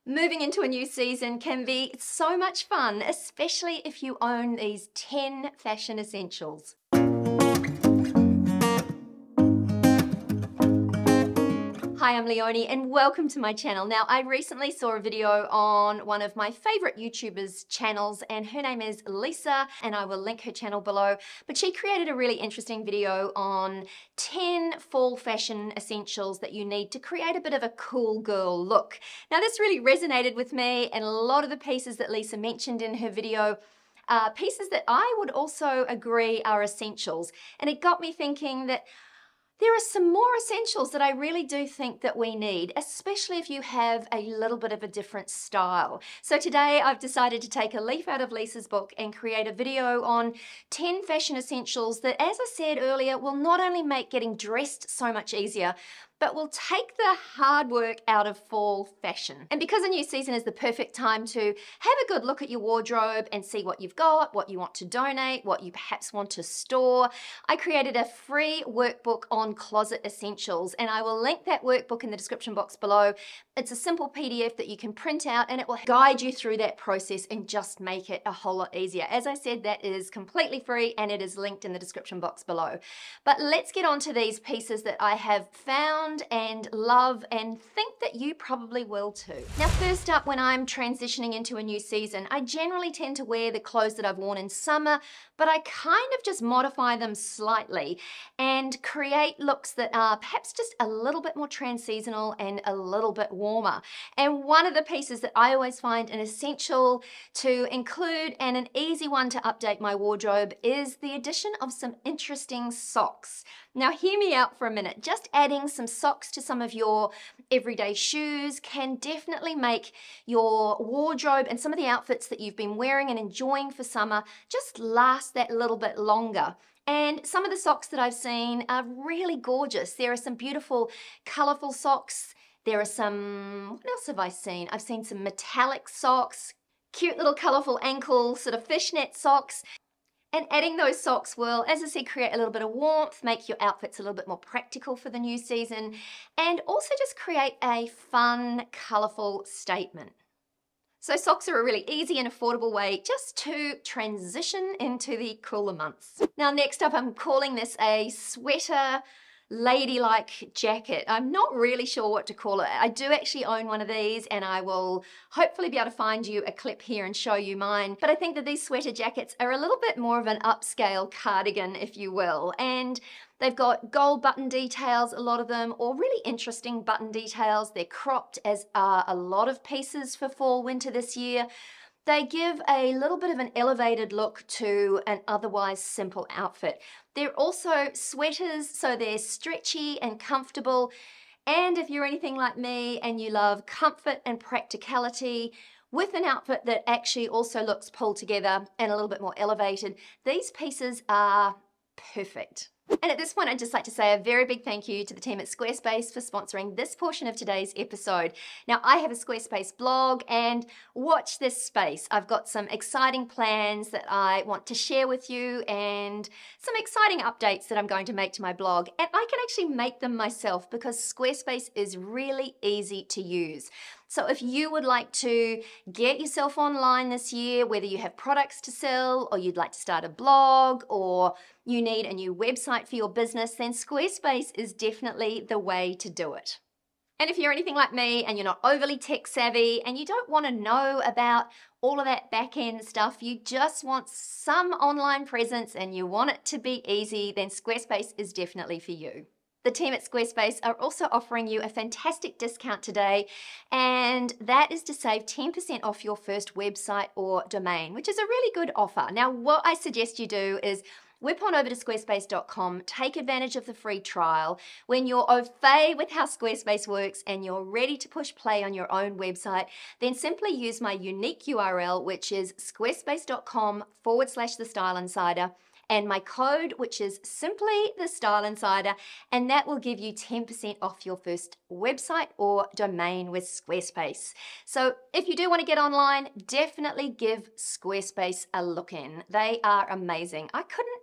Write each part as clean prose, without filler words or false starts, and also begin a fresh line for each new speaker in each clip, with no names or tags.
Moving into a new season can be so much fun, especially if you own these 10 fashion essentials. Hi, I'm Leonie and welcome to my channel. Now, I recently saw a video on one of my favorite YouTubers' channels, and her name is Lisa, and I will link her channel below. But she created a really interesting video on 10 fall fashion essentials that you need to create a bit of a cool girl look. Now, this really resonated with me, and a lot of the pieces that Lisa mentioned in her video are pieces that I would also agree are essentials. And it got me thinking that there are some more essentials that I really do think that we need, especially if you have a little bit of a different style. So today I've decided to take a leaf out of Lisa's book and create a video on 10 fashion essentials that, as I said earlier, will not only make getting dressed so much easier, but will take the hard work out of fall fashion. And because a new season is the perfect time to have a good look at your wardrobe and see what you've got, what you want to donate, what you perhaps want to store, I created a free workbook on closet essentials, and I will link that workbook in the description box below. It's a simple PDF that you can print out, and it will guide you through that process and just make it a whole lot easier. As I said, that is completely free and it is linked in the description box below. But let's get on to these pieces that I have found and love and think that you probably will too. Now, first up, when I'm transitioning into a new season, I generally tend to wear the clothes that I've worn in summer, but I kind of just modify them slightly and create looks that are perhaps just a little bit more trans-seasonal and a little bit warmer. And one of the pieces that I always find an essential to include and an easy one to update my wardrobe is the addition of some interesting socks. Now, hear me out for a minute. Just adding some socks to some of your everyday shoes can definitely make your wardrobe and some of the outfits that you've been wearing and enjoying for summer just last that little bit longer. And some of the socks that I've seen are really gorgeous. There are some beautiful, colorful socks. There are some, what else have I seen? I've seen some metallic socks, cute little colorful ankle sort of fishnet socks. And adding those socks will, as I said, create a little bit of warmth, make your outfits a little bit more practical for the new season, and also just create a fun, colorful statement. So socks are a really easy and affordable way just to transition into the cooler months. Now, next up, I'm calling this a sweater ladylike jacket. I'm not really sure what to call it. I do actually own one of these, and I will hopefully be able to find you a clip here and show you mine. But I think that these sweater jackets are a little bit more of an upscale cardigan, if you will. And they've got gold button details, a lot of them, or really interesting button details. They're cropped, as are a lot of pieces for fall winter this year. They give a little bit of an elevated look to an otherwise simple outfit. They're also sweaters, so they're stretchy and comfortable. And if you're anything like me and you love comfort and practicality with an outfit that actually also looks pulled together and a little bit more elevated, these pieces are perfect. And at this point, I'd just like to say a very big thank you to the team at Squarespace for sponsoring this portion of today's episode. Now, I have a Squarespace blog, and watch this space. I've got some exciting plans that I want to share with you and some exciting updates that I'm going to make to my blog. And I can actually make them myself because Squarespace is really easy to use. So if you would like to get yourself online this year, whether you have products to sell or you'd like to start a blog or you need a new website for your business, then Squarespace is definitely the way to do it. And if you're anything like me and you're not overly tech savvy and you don't want to know about all of that back end stuff, you just want some online presence and you want it to be easy, then Squarespace is definitely for you. The team at Squarespace are also offering you a fantastic discount today, and that is to save 10% off your first website or domain, which is a really good offer. Now, what I suggest you do is whip on over to squarespace.com, take advantage of the free trial. When you're au fait with how Squarespace works and you're ready to push play on your own website, then simply use my unique URL, which is squarespace.com/The Style Insider, and my code, which is simply The Style Insider, and that will give you 10% off your first website or domain with Squarespace. So if you do want to get online, definitely give Squarespace a look in. They are amazing. I couldn't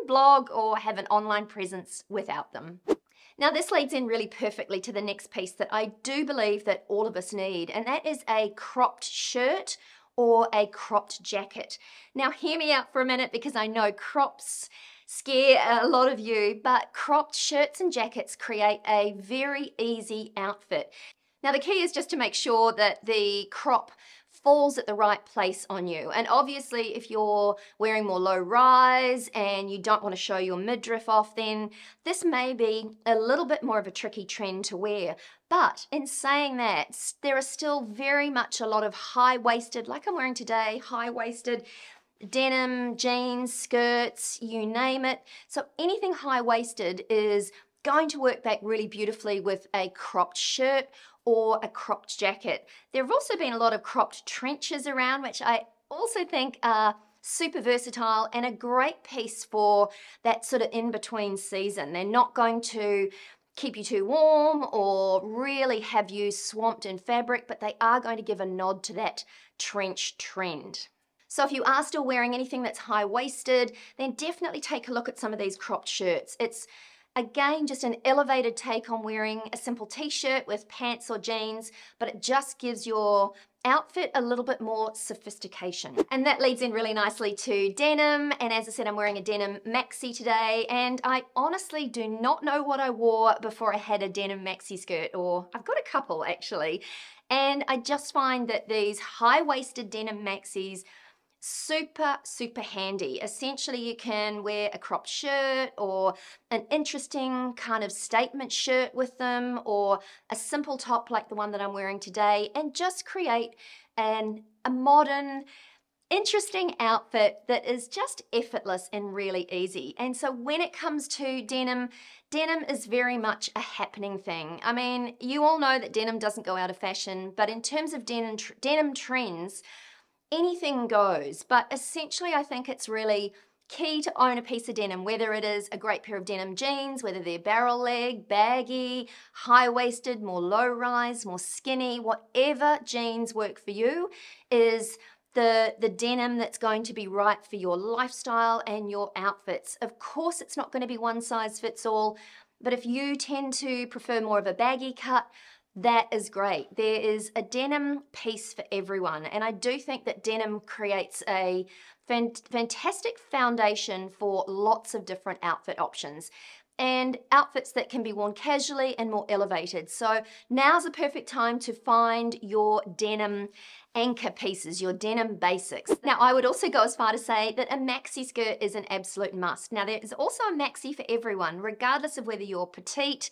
blog or have an online presence without them. Now this leads in really perfectly to the next piece that I do believe that all of us need, and that is a cropped shirt or a cropped jacket. Now hear me out for a minute, because I know crops scare a lot of you, but cropped shirts and jackets create a very easy outfit. Now the key is just to make sure that the crop falls at the right place on you. And obviously if you're wearing more low rise and you don't want to show your midriff off, then this may be a little bit more of a tricky trend to wear. But in saying that, there are still very much a lot of high-waisted, like I'm wearing today, high-waisted denim, jeans, skirts, you name it. So anything high-waisted is going to work back really beautifully with a cropped shirt or a cropped jacket. There have also been a lot of cropped trenches around, which I also think are super versatile and a great piece for that sort of in-between season. They're not going to keep you too warm or really have you swamped in fabric, but they are going to give a nod to that trench trend. So if you are still wearing anything that's high-waisted, then definitely take a look at some of these cropped shirts. It's again just an elevated take on wearing a simple t-shirt with pants or jeans, but it just gives your outfit a little bit more sophistication. And that leads in really nicely to denim. And as I said, I'm wearing a denim maxi today, and I honestly do not know what I wore before I had a denim maxi skirt, or I've got a couple actually. And I just find that these high-waisted denim maxis super handy. Essentially you can wear a cropped shirt or an interesting kind of statement shirt with them, or a simple top like the one that I'm wearing today, and just create a modern, interesting outfit that is just effortless and really easy. And so when it comes to denim, denim is very much a happening thing. I mean, you all know that denim doesn't go out of fashion, but in terms of denim trends, anything goes. But essentially I think it's really key to own a piece of denim, whether it is a great pair of denim jeans, whether they're barrel leg, baggy, high-waisted, more low-rise, more skinny, whatever jeans work for you is the denim that's going to be right for your lifestyle and your outfits. Of course, it's not going to be one size fits all, but if you tend to prefer more of a baggy cut, that is great. There is a denim piece for everyone, and I do think that denim creates a fantastic foundation for lots of different outfit options and outfits that can be worn casually and more elevated. So now's the perfect time to find your denim anchor pieces, your denim basics. Now, I would also go as far to say that a maxi skirt is an absolute must. Now, there is also a maxi for everyone, regardless of whether you're petite.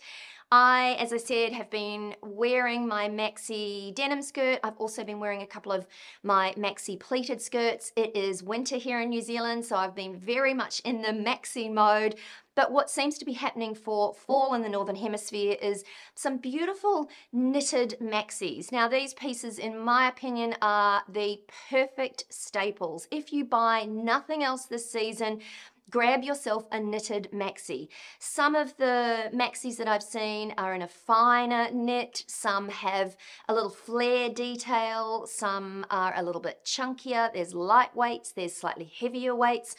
I, as I said, have been wearing my maxi denim skirt. I've also been wearing a couple of my maxi pleated skirts. It is winter here in New Zealand, so I've been very much in the maxi mode. But what seems to be happening for fall in the Northern Hemisphere is some beautiful knitted maxis. Now, these pieces, in my opinion, are the perfect staples. If you buy nothing else this season, grab yourself a knitted maxi. Some of the maxis that I've seen are in a finer knit, some have a little flare detail, some are a little bit chunkier, there's lightweights, there's slightly heavier weights.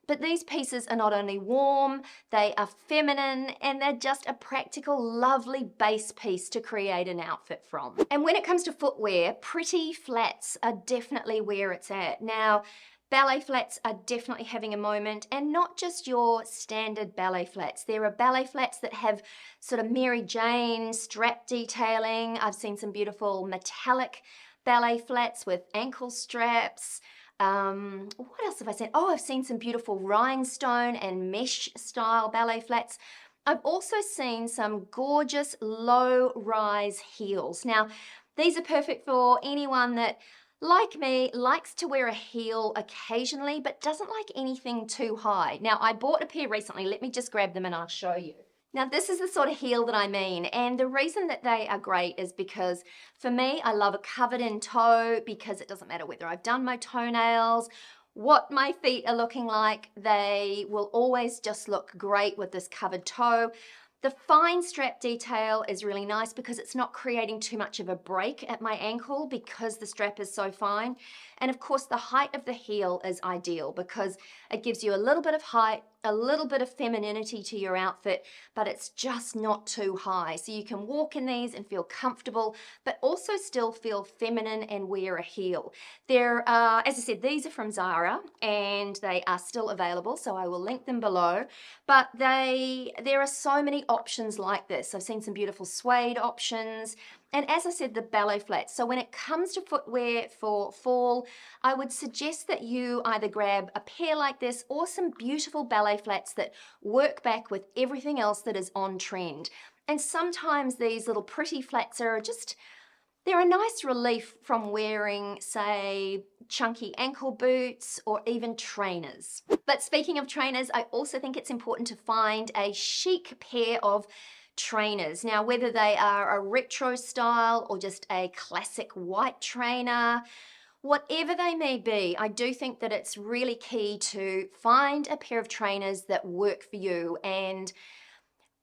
But these pieces are not only warm, they are feminine, and they're just a practical, lovely base piece to create an outfit from. And when it comes to footwear, pretty flats are definitely where it's at. Now, ballet flats are definitely having a moment, and not just your standard ballet flats. There are ballet flats that have sort of Mary Jane strap detailing. I've seen some beautiful metallic ballet flats with ankle straps. What else have I seen? Oh, I've seen some beautiful rhinestone and mesh style ballet flats. I've also seen some gorgeous low-rise heels. Now, these are perfect for anyone that, like me, likes to wear a heel occasionally, but doesn't like anything too high. Now, I bought a pair recently. Let me just grab them and I'll show you. Now, this is the sort of heel that I mean, and the reason that they are great is because, for me, I love a covered-in toe because it doesn't matter whether I've done my toenails, what my feet are looking like, they will always just look great with this covered toe. The fine strap detail is really nice because it's not creating too much of a break at my ankle because the strap is so fine. And of course, the height of the heel is ideal because it gives you a little bit of height a little bit of femininity to your outfit, but it's just not too high. So you can walk in these and feel comfortable, but also still feel feminine and wear a heel. They're, as I said, these are from Zara and they are still available, so I will link them below. But there are so many options like this. I've seen some beautiful suede options. And as I said, the ballet flats. So when it comes to footwear for fall, I would suggest that you either grab a pair like this or some beautiful ballet flats that work back with everything else that is on trend. And sometimes these little pretty flats are just, they're a nice relief from wearing, say, chunky ankle boots or even trainers. But speaking of trainers, I also think it's important to find a chic pair of trainers. Now, whether they are a retro style or just a classic white trainer, whatever they may be, I do think that it's really key to find a pair of trainers that work for you. And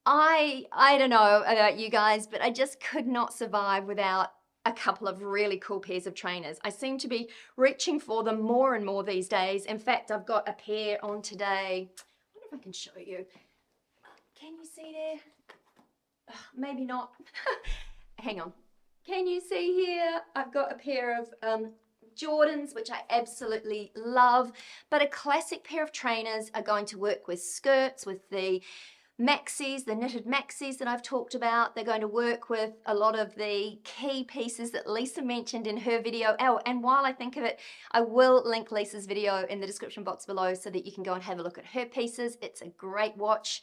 I don't know about you guys, but I just could not survive without a couple of really cool pairs of trainers. I seem to be reaching for them more and more these days. In fact, I've got a pair on today. I wonder if I can show you. Can you see there? Maybe not. Hang on. Can you see here? I've got a pair of Jordans, which I absolutely love, but a classic pair of trainers are going to work with skirts, with the Maxis, the knitted Maxis that I've talked about. They're going to work with a lot of the key pieces that Lisa mentioned in her video. Oh, and while I think of it, I will link Lisa's video in the description box below so that you can go and have a look at her pieces. It's a great watch.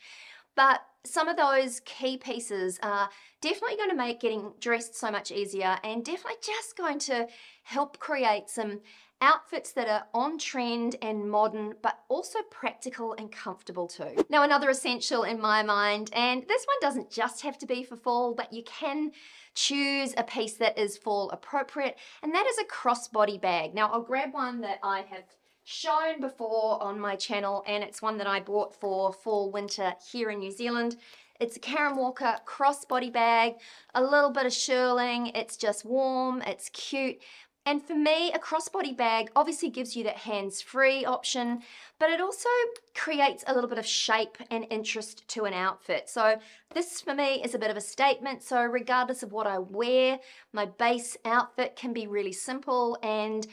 But some of those key pieces are definitely going to make getting dressed so much easier and definitely just going to help create some outfits that are on trend and modern, but also practical and comfortable too. Now, another essential in my mind, and this one doesn't just have to be for fall, but you can choose a piece that is fall appropriate, and that is a crossbody bag. Now, I'll grab one that I have shown before on my channel, and it's one that I bought for fall winter here in New Zealand. It's a Karen Walker crossbody bag, a little bit of shearling, it's just warm, it's cute. And for me, a crossbody bag obviously gives you that hands-free option, but it also creates a little bit of shape and interest to an outfit. So this for me is a bit of a statement. So regardless of what I wear, my base outfit can be really simple, and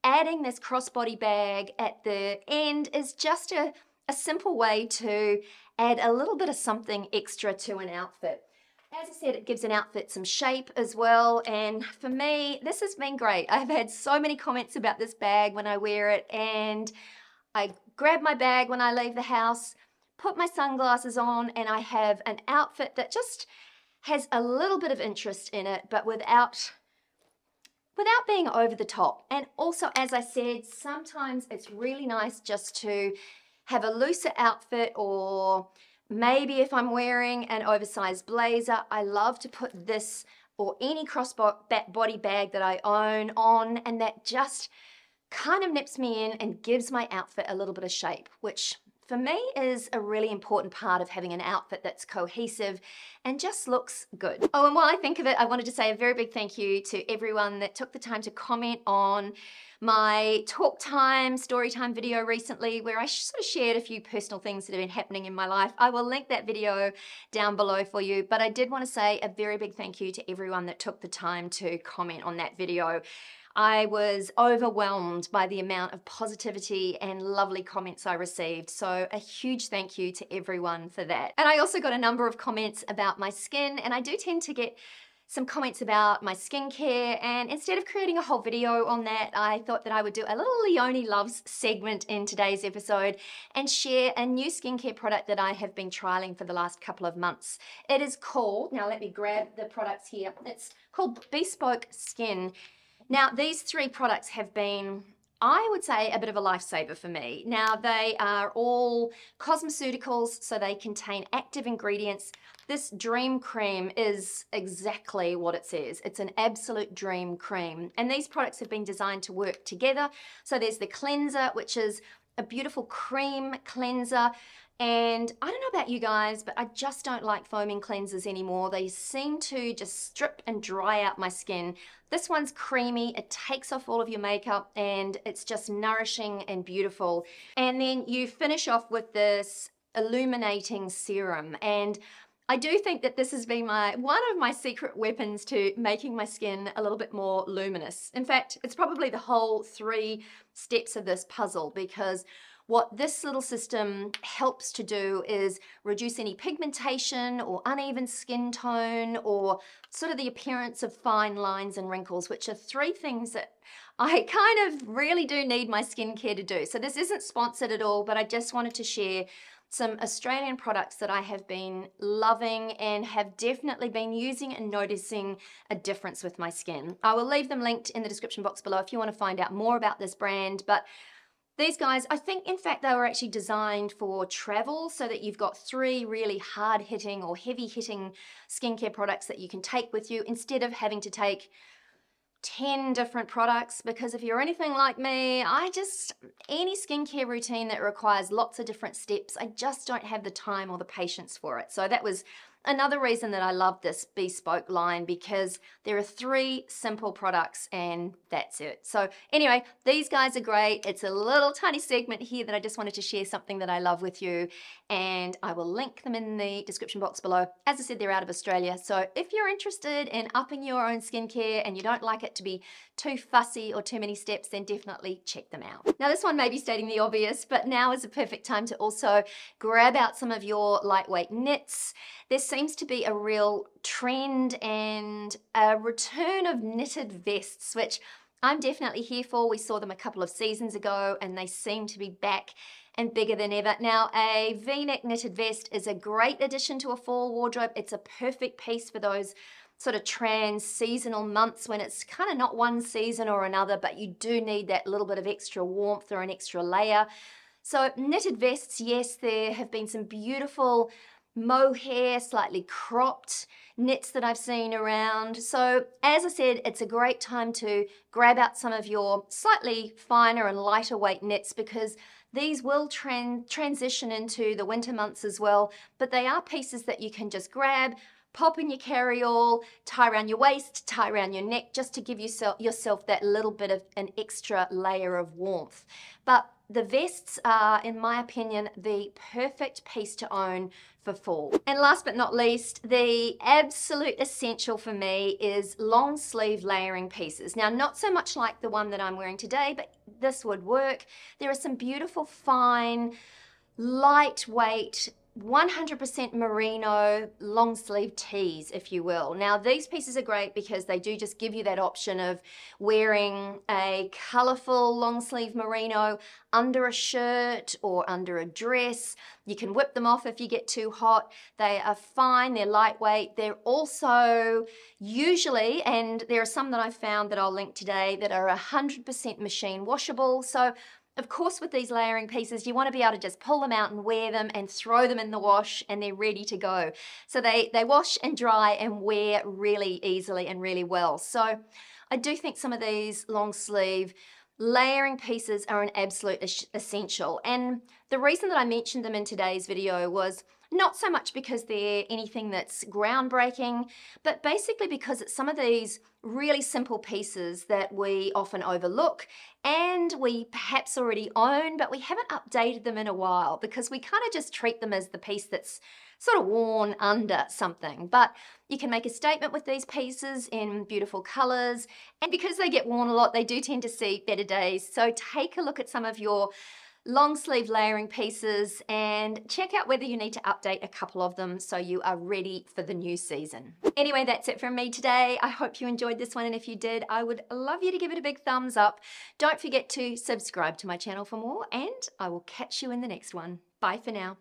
adding this crossbody bag at the end is just a simple way to add a little bit of something extra to an outfit. As I said, it gives an outfit some shape as well, and for me, this has been great. I've had so many comments about this bag when I wear it, and I grab my bag when I leave the house, put my sunglasses on, and I have an outfit that just has a little bit of interest in it, but without being over the top. And also, as I said, sometimes it's really nice just to have a looser outfit, or maybe if I'm wearing an oversized blazer, I love to put this or any crossbody bag that I own on, and that just kind of nips me in and gives my outfit a little bit of shape, which for me is a really important part of having an outfit that's cohesive and just looks good. Oh, and while I think of it, I wanted to say a very big thank you to everyone that took the time to comment on my talk time, story time video recently, where I sort of shared a few personal things that have been happening in my life. I will link that video down below for you, but I did want to say a very big thank you to everyone that took the time to comment on that video. I was overwhelmed by the amount of positivity and lovely comments I received, so a huge thank you to everyone for that. And I also got a number of comments about my skin, and I do tend to get some comments about my skincare, and instead of creating a whole video on that, I thought that I would do a little Leonie Loves segment in today's episode and share a new skincare product that I have been trialing for the last couple of months. It is called, now let me grab the products here, it's called Bespoke Skin. Now, these three products have been, I would say, a bit of a lifesaver for me. Now, they are all cosmeceuticals, so they contain active ingredients. This dream cream is exactly what it says. It's an absolute dream cream. And these products have been designed to work together. So there's the cleanser, which is a beautiful cream cleanser. And I don't know about you guys, but I just don't like foaming cleansers anymore. They seem to just strip and dry out my skin. This one's creamy, it takes off all of your makeup, and it's just nourishing and beautiful. And then you finish off with this illuminating serum, and I do think that this has been one of my secret weapons to making my skin a little bit more luminous. In fact, it's probably the whole 3 steps of this puzzle, because what this little system helps to do is reduce any pigmentation or uneven skin tone or sort of the appearance of fine lines and wrinkles, which are 3 things that I kind of really do need my skincare to do. So this isn't sponsored at all, but I just wanted to share some Australian products that I have been loving and have definitely been using and noticing a difference with my skin. I will leave them linked in the description box below if you want to find out more about this brand. But these guys, I think in fact they were actually designed for travel, so that you've got 3 really hard-hitting or heavy-hitting skincare products that you can take with you instead of having to take 10 different products. Because if you're anything like me, any skincare routine that requires lots of different steps, I just don't have the time or the patience for it. So that was another reason that I love this Bespoke line, because there are 3 simple products and that's it. So anyway, these guys are great. It's a little tiny segment here that I just wanted to share something that I love with you, and I will link them in the description box below. As I said, they're out of Australia, so if you're interested in upping your own skincare and you don't like it to be too fussy or too many steps, then definitely check them out. Now this one may be stating the obvious, but now is a perfect time to also grab out some of your lightweight knits. There seems to be a real trend and a return of knitted vests, which I'm definitely here for. We saw them a couple of seasons ago and they seem to be back and bigger than ever. Now, a V-neck knitted vest is a great addition to a fall wardrobe. It's a perfect piece for those sort of trans-seasonal months when it's kind of not one season or another, but you do need that little bit of extra warmth or an extra layer. So knitted vests, yes, there have been some beautiful mohair, slightly cropped knits that I've seen around. So as I said, it's a great time to grab out some of your slightly finer and lighter weight knits, because these will transition into the winter months as well, but they are pieces that you can just grab, pop in your carry-all, tie around your waist, tie around your neck, just to give yourself that little bit of an extra layer of warmth. But the vests are, in my opinion, the perfect piece to own for fall. And last but not least, the absolute essential for me is long sleeve layering pieces. Now, not so much like the one that I'm wearing today, but this would work. There are some beautiful, fine, lightweight, 100% merino long sleeve tees, if you will. Now these pieces are great because they do just give you that option of wearing a colorful long sleeve merino under a shirt or under a dress. You can whip them off if you get too hot. They are fine, they're lightweight. They're also usually, and there are some that I've found that I'll link today, that are 100% machine washable. So of course, with these layering pieces, you want to be able to just pull them out and wear them and throw them in the wash and they're ready to go. So they wash and dry and wear really easily and really well. So I do think some of these long sleeve layering pieces are an absolute essential. And the reason that I mentioned them in today's video was not so much because they're anything that's groundbreaking, but basically because it's some of these really simple pieces that we often overlook and we perhaps already own, but we haven't updated them in a while because we kind of just treat them as the piece that's sort of worn under something. But you can make a statement with these pieces in beautiful colors, and because they get worn a lot, they do tend to see better days. So take a look at some of your long sleeve layering pieces and check out whether you need to update a couple of them so you are ready for the new season. Anyway, that's it from me today. I hope you enjoyed this one, and if you did, I would love you to give it a big thumbs up. Don't forget to subscribe to my channel for more, and I will catch you in the next one. Bye for now.